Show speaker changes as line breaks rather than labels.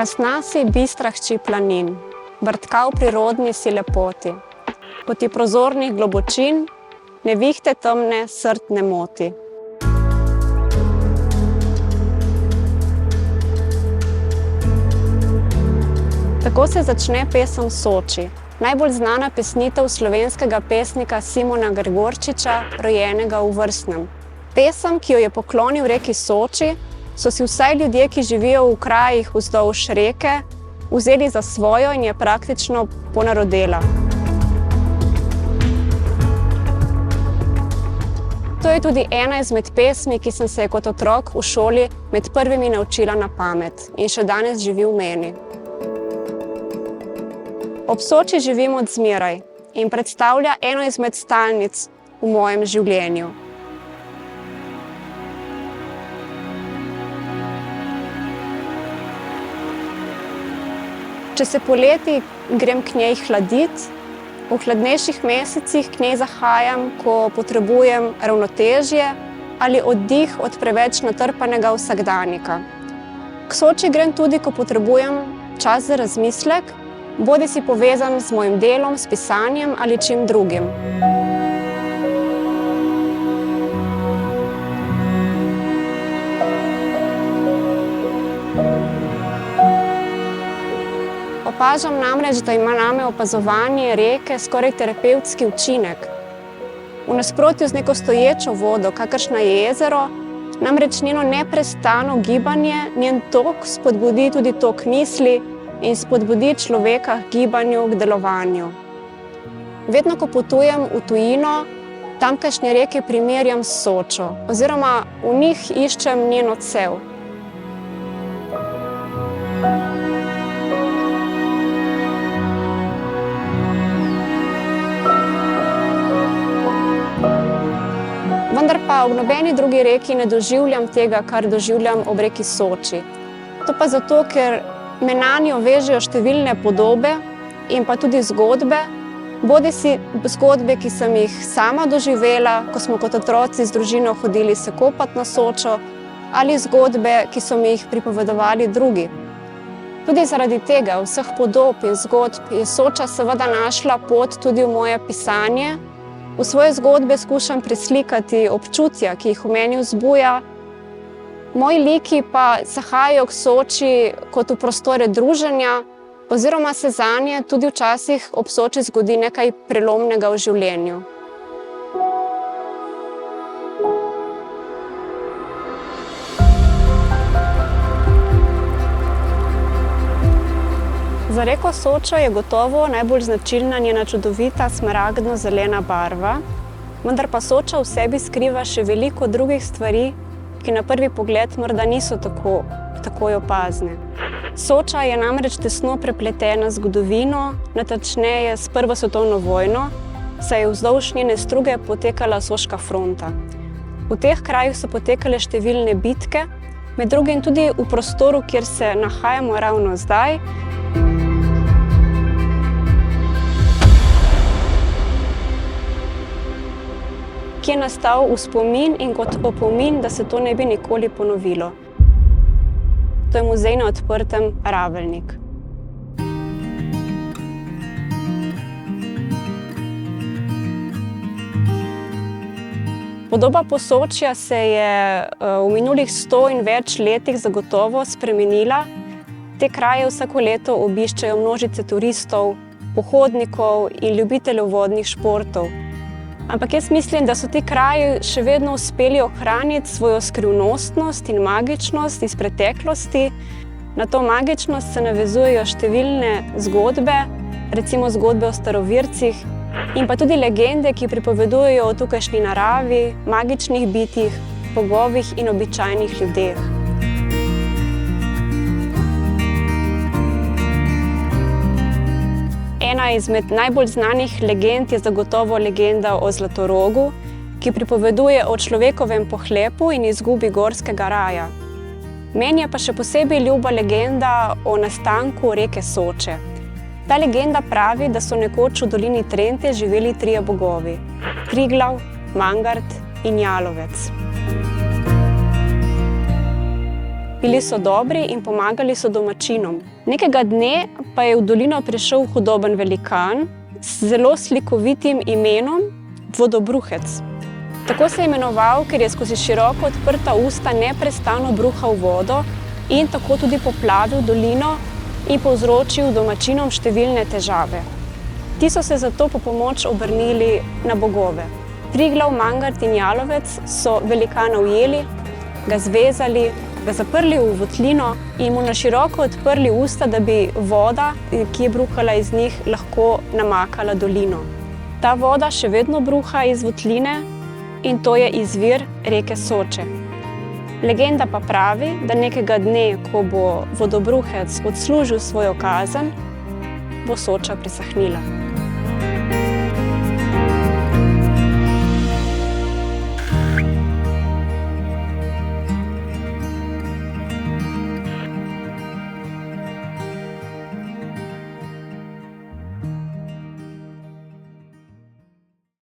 Krasna si, bistra hči planin, vrtka v prirodni si lepoti. Poti prozornih globočin, nevihte temne srd ne moti. Tako se začne pesem Soči, najbolj znana pesnitev slovenskega pesnika Simona Gregorčiča, rojenega v Vrsnem. Pesem, ki jo je poklonil reki Soči, so si vsaj ljudje, ki živijo v krajih vzdolž reke, vzeli za svojo in je praktično ponarodela. To je tudi ena izmed pesmi, ki sem se kot otrok v šoli med prvimi naučila na pamet in še danes živi v meni. Ob Soči živim od zmeraj in predstavlja eno izmed stalnic v mojem življenju. Če se poleti grem k njej hladit, v hladnejših mesecih k njej zahajam, ko potrebujem ravnotežje ali oddih od preveč natrpanega vsakdanika. K Soči grem tudi, ko potrebujem čas za razmislek, bodisi povezan z mojim delom, s pisanjem ali čim drugim. Opažam namreč, da ima name opazovanje reke skoraj terapevtski učinek. V nasprotju z neko stoječo vodo, kakršna je jezero, namreč njeno neprestano gibanje, njen tok spodbudi tudi tok misli in spodbudi človeka k gibanju, k delovanju. Vedno, ko potujem v tujino, tamkajšnje reke primerjam s Sočo, oziroma v njih iščem njen odsev. Vendar pa ob nobeni drugi reki ne doživljam tega, kar doživljam ob reki Soči. To pa zato, ker me nanjo vežejo številne podobe in pa tudi zgodbe, bodisi zgodbe, ki sem jih sama doživela, ko smo kot otroci z družino hodili se kopat na Sočo, ali zgodbe, ki so mi jih pripovedovali drugi. Tudi zaradi tega, vseh podob in zgodb, je Soča seveda našla pot tudi v moje pisanje. V svoje zgodbe skušam preslikati občutja, ki jih v meni vzbuja. Moji liki pa zahajajo k Soči kot v prostore druženja, oziroma se zanje tudi včasih ob Soči zgodi nekaj prelomnega v življenju. Za reko Sočo je gotovo najbolj značilna njena čudovita smaragdno-zelena barva, vendar pa Soča v sebi skriva še veliko drugih stvari, ki na prvi pogled morda niso takoj opazne. Soča je namreč tesno prepletena z zgodovino, natančneje s Prvo svetovno vojno, saj je vzdolž njene struge potekala Soška fronta. V teh krajih so potekale številne bitke, med drugim tudi v prostoru, kjer se nahajamo ravno zdaj, ki je nastal v spomin in kot opomin, da se to ne bi nikoli ponovilo. To je muzej na odprtem Ravelnik. Podoba Posočja se je v minulih 100 in več letih zagotovo spremenila. Te kraje vsako leto obiščejo množice turistov, pohodnikov in ljubiteljev vodnih športov. Ampak jaz mislim, da so ti kraji še vedno uspeli ohraniti svojo skrivnostnost in magičnost iz preteklosti. Na to magičnost se navezujejo številne zgodbe, recimo zgodbe o starovircih, in pa tudi legende, ki pripovedujejo o tukajšnji naravi, magičnih bitjih, bogovih in običajnih ljudeh. Ena izmed najbolj znanih legend je zagotovo legenda o Zlatorogu, ki pripoveduje o človekovem pohlepu in izgubi gorskega raja. Meni je pa še posebej ljuba legenda o nastanku reke Soče. Ta legenda pravi, da so nekoč v dolini Trente živeli 3 bogovi: Triglav, Mangart in Jalovec. Bili so dobri in pomagali so domačinom. Nekega dne pa je v dolino prišel hudoben velikan z zelo slikovitim imenom Vodobruhec. Tako se je imenoval, ker je skozi široko odprta usta neprestano bruhal vodo in tako tudi poplavil dolino in povzročil domačinom številne težave. Ti so se zato po pomoč obrnili na bogove. Triglav, Mangart in Jalovec so velikana ujeli, ga zvezali, ga zaprli v votlino in mu na široko odprli usta, da bi voda, ki je bruhala iz njih, lahko namakala dolino. Ta voda še vedno bruha iz votline in to je izvir reke Soče. Legenda pa pravi, da nekega dne, ko bo Vodobruhec odslužil svojo kazen, bo Soča presahnila.